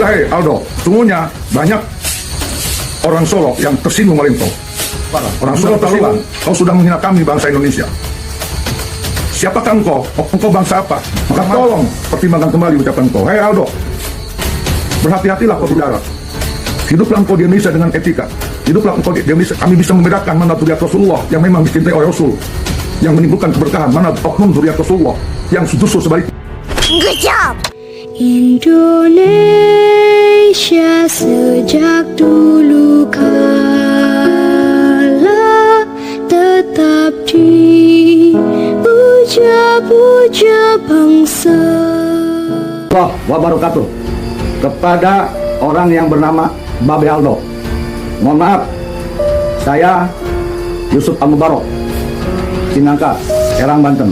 Hei Aldo, sungguhnya banyak orang Solo yang tersinggung oleh engkau. Orang Solo tersinggung, kau sudah menghina kami bangsa Indonesia. Siapakah engkau? Engkau bangsa apa? Maka tolong pertimbangkan kembali ucapan engkau. Hei Aldo, berhati-hatilah kau bicara. Hiduplah engkau di Indonesia dengan etika. Hiduplah engkau di Indonesia. Kami bisa membedakan mana zuriat Rasulullah yang memang dicintai oleh Rasul, yang menimbulkan keberkahan, mana oknum zuriat Rasulullah yang justru sebaliknya. Good job. Indonesia sejak dulu kala tetap dipuja-puja bangsa. Allah wabarakatuh. Kepada orang yang bernama Babe Aldo, mohon maaf, saya Yusuf Al-Mubarok, Cinangka, Serang, Banten.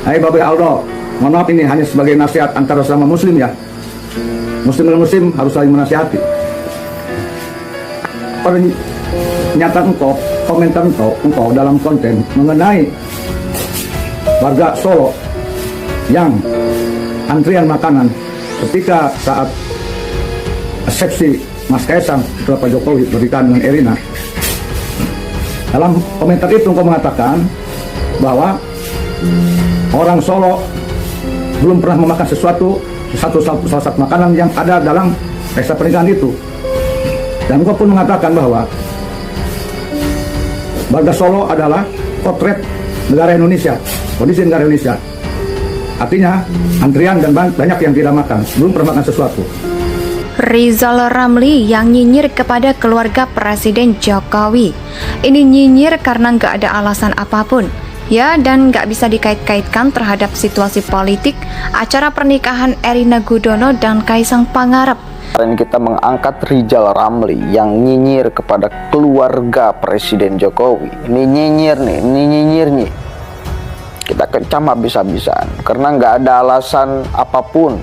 Hai Babe Aldo, mohon maaf, ini hanya sebagai nasihat antara sesama muslim ya. Muslim dan muslim harus saling menasihati. Pernyataan engkau, komentar engkau dalam konten mengenai warga Solo yang antrian makanan ketika saat resepsi Mas Kaisang setelah Pak Jokowi berikan dengan Erina. Dalam komentar itu engkau mengatakan bahwa orang Solo belum pernah memakan salah satu makanan yang ada dalam pesta pernikahan itu. Dan engkau pun mengatakan bahwa warga Solo adalah potret negara Indonesia, kondisi negara Indonesia. Artinya antrian dan banyak yang tidak makan, belum pernah makan sesuatu. Rizal Ramli yang nyinyir kepada keluarga Presiden Jokowi. Ini nyinyir karena nggak ada alasan apapun. Ya, dan nggak bisa dikait-kaitkan terhadap situasi politik acara pernikahan Erina Gudono dan Kaisang Pangarep. Kemarin kita mengangkat Rizal Ramli yang nyinyir kepada keluarga Presiden Jokowi. Ini nyinyir nih. Kita kecam habis-habisan karena nggak ada alasan apapun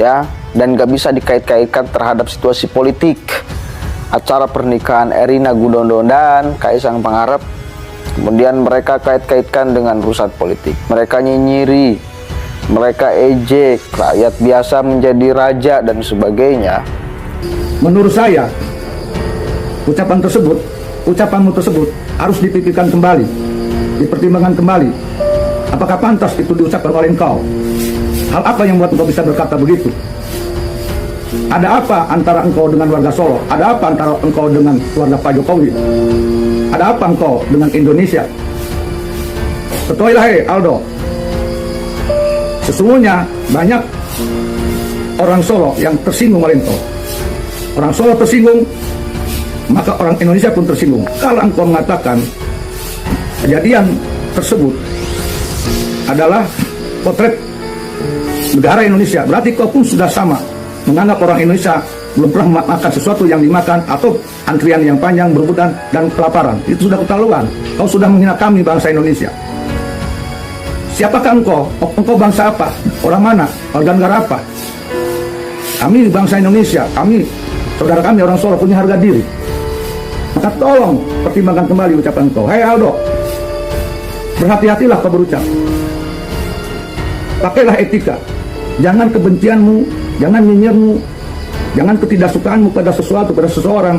ya, dan nggak bisa dikait-kaitkan terhadap situasi politik acara pernikahan Erina Gudono dan Kaisang Pangarep. Kemudian mereka kait-kaitkan dengan urusan politik. Mereka nyinyiri, mereka ejek rakyat biasa menjadi raja dan sebagainya. Menurut saya, ucapanmu tersebut harus dipikirkan kembali, dipertimbangkan kembali. Apakah pantas itu diucapkan oleh engkau? Hal apa yang membuat engkau bisa berkata begitu? Ada apa antara engkau dengan warga Solo? Ada apa antara engkau dengan keluarga Pak Jokowi? Ada apa engkau dengan Indonesia? Ketahuilah Aldo, sesungguhnya banyak orang Solo yang tersinggung oleh engkau. Orang Solo tersinggung, maka orang Indonesia pun tersinggung. Kalau engkau mengatakan kejadian tersebut adalah potret negara Indonesia, berarti kau pun sudah sama menganggap orang Indonesia belum pernah makan sesuatu yang dimakan atau antrian yang panjang, berebutan dan kelaparan. Itu sudah keterlaluan. Kau sudah menghina kami bangsa Indonesia. Siapakah engkau? Engkau bangsa apa? Orang mana? Warga negara apa? Kami bangsa Indonesia, saudara kami orang Solo punya harga diri. Maka tolong pertimbangkan kembali ucapan engkau. Hai Aldo, berhati-hatilah kau berucap. Pakailah etika. Jangan kebencianmu, jangan nyinyirmu, jangan ketidaksukaanmu pada sesuatu, pada seseorang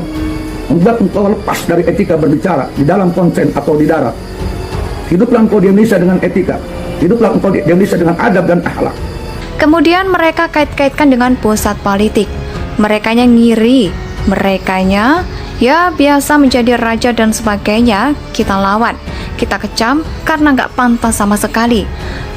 membuat engkau lepas dari etika berbicara di dalam konten atau di darat. Hiduplah engkau di Indonesia dengan etika. Hiduplah engkau di Indonesia dengan adab dan akhlak. Kemudian mereka kait-kaitkan dengan pusat politik. Merekanya ngiri, merekanya ya biasa menjadi raja dan sebagainya. Kita lawan, kita kecam karena nggak pantas sama sekali.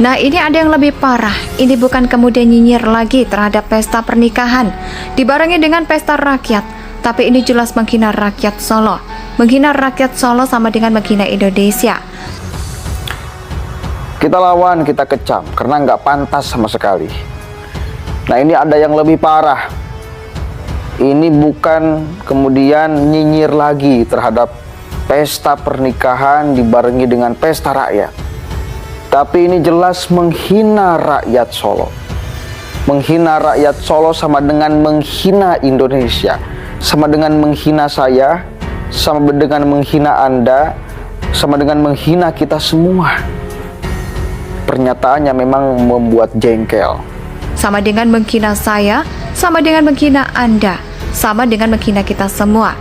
Nah, ini ada yang lebih parah. Ini bukan kemudian nyinyir lagi terhadap pesta pernikahan dibarengi dengan pesta rakyat, tapi ini jelas menghina rakyat Solo. Menghina rakyat Solo sama dengan menghina Indonesia. Kita lawan, kita kecam karena nggak pantas sama sekali. Nah, ini ada yang lebih parah. Ini bukan kemudian nyinyir lagi terhadap pesta pernikahan dibarengi dengan pesta rakyat, tapi ini jelas menghina rakyat Solo. Menghina rakyat Solo sama dengan menghina Indonesia, sama dengan menghina saya, sama dengan menghina Anda, sama dengan menghina kita semua. Pernyataannya memang membuat jengkel. sama dengan menghina saya, sama dengan menghina Anda, sama dengan menghina kita semua.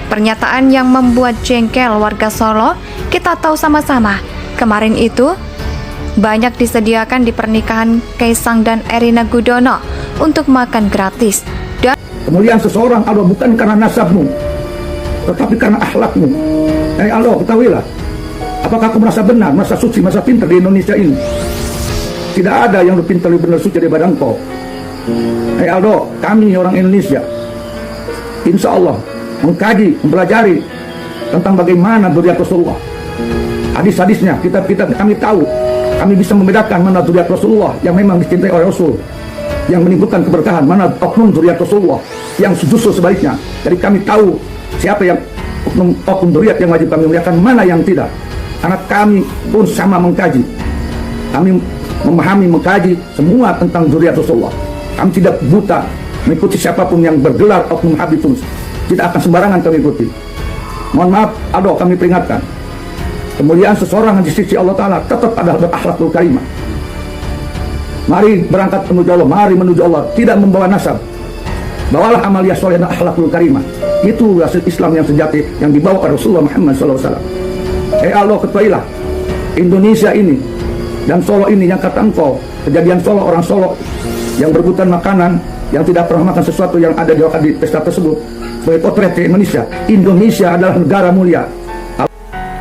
Pernyataan yang membuat jengkel warga Solo, kita tahu sama-sama. Kemarin itu banyak disediakan di pernikahan Kaisang dan Erina Gudono untuk makan gratis. Dan Kemuliaan seseorang Allah bukan karena nasabmu, tetapi karena akhlakmu. Allah, ketahuilah, apakah kau merasa benar, merasa suci, merasa pintar di Indonesia ini? Tidak ada yang lebih pintar, lebih benar suci daripada engkau. Allah, kami orang Indonesia, insya Allah mengkaji, mempelajari tentang bagaimana zuriat Rasulullah. Hadis-hadisnya kami tahu, kami bisa membedakan mana zuriat Rasulullah yang memang dicintai oleh Rasul, yang menimbulkan keberkahan, mana oknum zuriat Rasulullah yang justru sebaliknya. Jadi kami tahu siapa yang oknum zuriat yang wajib kami muliakan, mana yang tidak. Karena kami pun sama mengkaji, kami memahami, mengkaji semua tentang zuriat Rasulullah. Kami tidak buta mengikuti siapapun yang bergelar oknum Habib itu. Tidak akan sembarangan kami ikuti. Mohon maaf, kami peringatkan. Kemuliaan seseorang di sisi Allah Ta'ala tetap adalah berakhlakul karimah. Mari berangkat menuju Allah, mari menuju Allah, tidak membawa nasab. Bawalah amalia soleh dan akhlakul karimah. Itu hasil Islam yang sejati yang dibawa oleh Rasulullah Muhammad SAW. Allah, ketahuilah, Indonesia ini dan Solo ini yang kata engkau, kejadian Solo, orang Solo yang berebutan makanan, yang tidak pernah makan sesuatu yang ada di pesta tersebut, sebagai potret Indonesia. Indonesia adalah negara mulia.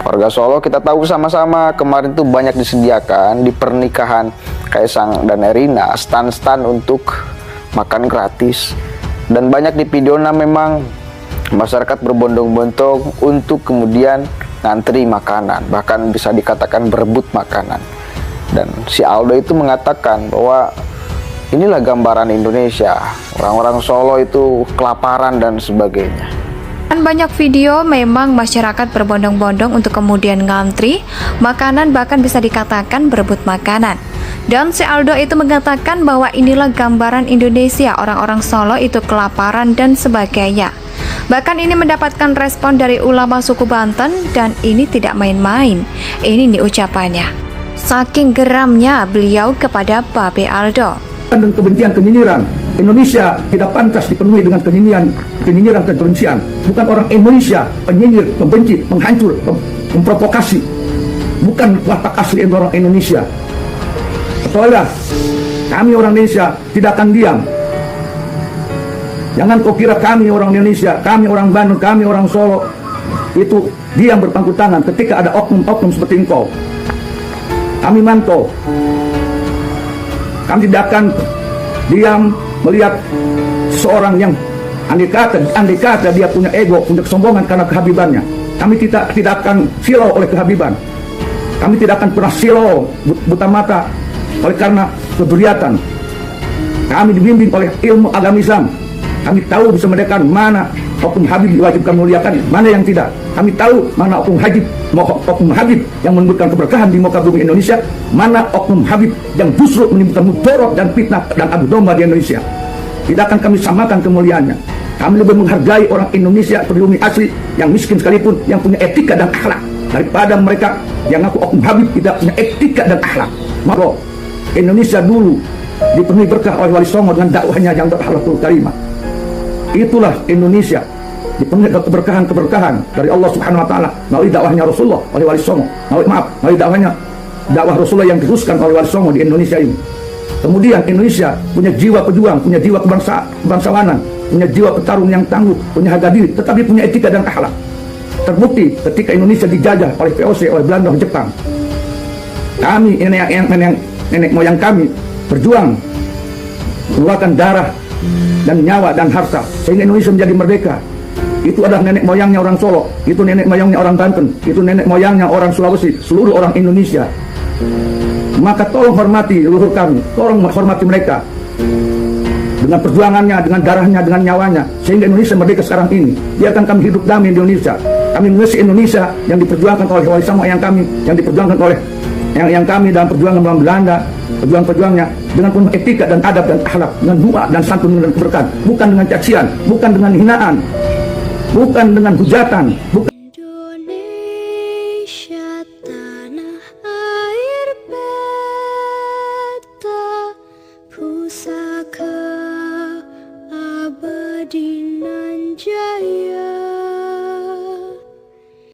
Warga Solo kita tahu sama-sama kemarin tuh banyak disediakan di pernikahan Kaisang dan Erina stand-stand untuk makan gratis, dan banyak di videonya memang masyarakat berbondong-bondong untuk kemudian ngantri makanan, bahkan bisa dikatakan berebut makanan. Dan si Aldo itu mengatakan bahwa inilah gambaran Indonesia, orang-orang Solo itu kelaparan dan sebagainya. Dan banyak video memang masyarakat berbondong-bondong untuk kemudian ngantri makanan, bahkan bisa dikatakan berebut makanan. Dan si Aldo itu mengatakan bahwa inilah gambaran Indonesia, orang-orang Solo itu kelaparan dan sebagainya. Bahkan ini mendapatkan respon dari ulama suku Banten, dan ini tidak main-main. Ini nih ucapannya. Saking geramnya beliau kepada Babe Aldo. Dan kebencian-kenyinyiran, Indonesia tidak pantas dipenuhi dengan kenyinyiran kebencian. Bukan orang Indonesia penyinyir, pembenci, menghancur, memprovokasi. Bukan watak asli orang Indonesia. Soalnya kami orang Indonesia tidak akan diam. Jangan kau kira kami orang Indonesia, kami orang Bandung, kami orang Solo itu diam berpangku tangan ketika ada oknum-oknum seperti engkau. Kami mantau. Kami tidak akan diam melihat seorang yang andai kata dia punya ego, punya kesombongan karena kehabibannya. Kami tidak akan silau oleh kehabiban. Kami tidak akan pernah silau buta mata oleh karena keduriatan. Kami dibimbing oleh ilmu agama Islam. Kami tahu bisa membedakan mana oknum Habib diwajibkan muliakan, mana yang tidak. Kami tahu mana oknum Habib yang menimbulkan keberkahan di muka bumi Indonesia, mana oknum Habib yang justru menimbulkan mudarat dan fitnah dan adu domba di Indonesia. Tidak akan kami samakan kemuliaannya. Kami lebih menghargai orang Indonesia pribumi asli yang miskin sekalipun, yang punya etika dan akhlak, daripada mereka yang ngaku oknum Habib tidak punya etika dan akhlak. Maka Indonesia dulu dipenuhi berkah oleh Wali Songo dengan dakwahnya yang berakhlakul karimah. Itulah Indonesia dipenuhi keberkahan-keberkahan dari Allah Subhanahu wa taala melalui dakwahnya Rasulullah oleh Wali Songo. Melalui dakwah Rasulullah yang diteruskan oleh Wali Songo di Indonesia ini. Kemudian Indonesia punya jiwa pejuang, punya jiwa kebangsawanan, punya jiwa petarung yang tangguh, punya harga diri, tetapi punya etika dan akhlak. Terbukti ketika Indonesia dijajah oleh VOC, oleh Belanda, oleh Jepang. Kami nenek moyang kami berjuang mengeluarkan darah dan nyawa dan harta sehingga Indonesia menjadi merdeka. Itu adalah nenek moyangnya orang Solo, itu nenek moyangnya orang Banten, itu nenek moyangnya orang Sulawesi, seluruh orang Indonesia. Maka tolong hormati leluhur kami, tolong hormati mereka dengan perjuangannya, dengan darahnya, dengan nyawanya, sehingga Indonesia merdeka sekarang ini. Biarkan kami hidup damai di Indonesia. Kami mengisi Indonesia yang diperjuangkan oleh Wali Songo yang kami, yang diperjuangkan oleh yang kami dalam perjuangan melawan Belanda, perjuangan-perjuangnya dengan penuh etika dan adab dan akhlak, dengan doa dan santun dan keberkahan, bukan dengan cacian, bukan dengan hinaan, bukan dengan hujatan, bukan. Indonesia tanah air beta pusat Indonesia